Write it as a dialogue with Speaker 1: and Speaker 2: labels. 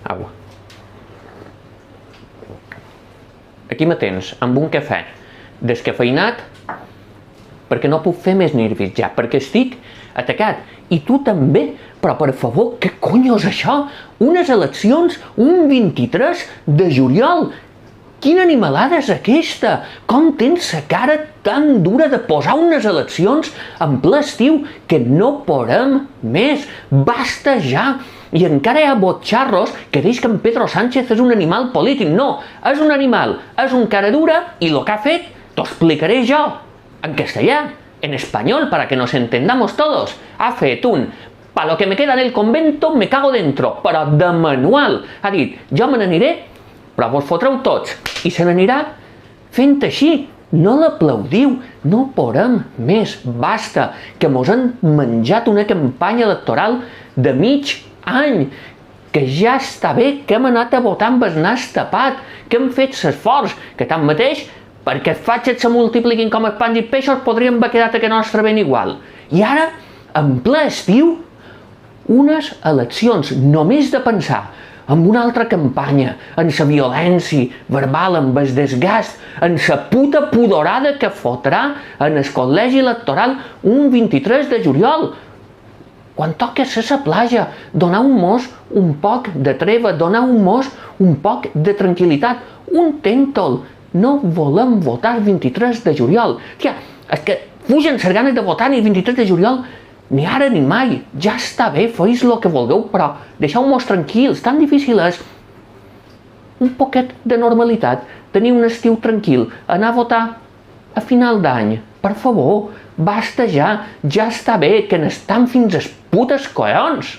Speaker 1: Au. Aquí me tens, amb un cafè descafeïnat, perquè no puc fer més nervis ja, perquè estic atacat. I tu també, però per favor, què conyo és això? Unes eleccions un 23 de juliol. Quina animalada és aquesta? Com tens la cara tan dura de posar unes eleccions en ple estiu que no podem més? Basta ja! I encara hi ha botxarros que diuen que en Pedro Sánchez és un animal polític. No, és un animal, és un cara dura i el que ha fet t'ho explicaré jo, en castellà, en espanyol, para que nos entendamos todos. Ha fet un pa lo que me queda en el convento me cago dentro, però de manual. Ha dit, jo me n'aniré, però vos fotreu tots, i se n'anirà fent així. No l'aplaudiu, no podem més, basta, que mos han menjat una campanya electoral de mig any, que ja està bé, que hem anat a votar amb el nas tapat, que hem fet l'esforç, que tanmateix, perquè els fatxes se multipliquin com els pans i peixos, podríem haver quedat a que nostre ben igual. I ara, en ple estiu, unes eleccions, només de pensar en una altra campanya, en la violència verbal, en el desgast, en la puta pudorada que fotrà en el col·legi electoral un 23 de juliol. Quan toca ser a la platja, donar un mos un poc de treva, donar un mos un poc de tranquil·litat, un tèntol. No volem votar el 23 de juliol. Tia, és que fugen les ganes de votar el 23 de juliol, ni ara ni mai. Ja està bé, feis el que vulgueu, però deixeu-mos tranquils. Tan difícil és un poquet de normalitat, tenir un estiu tranquil, anar a votar a final d'any. Per favor, basta ja, ja està bé, que n'estan fins als putes collons.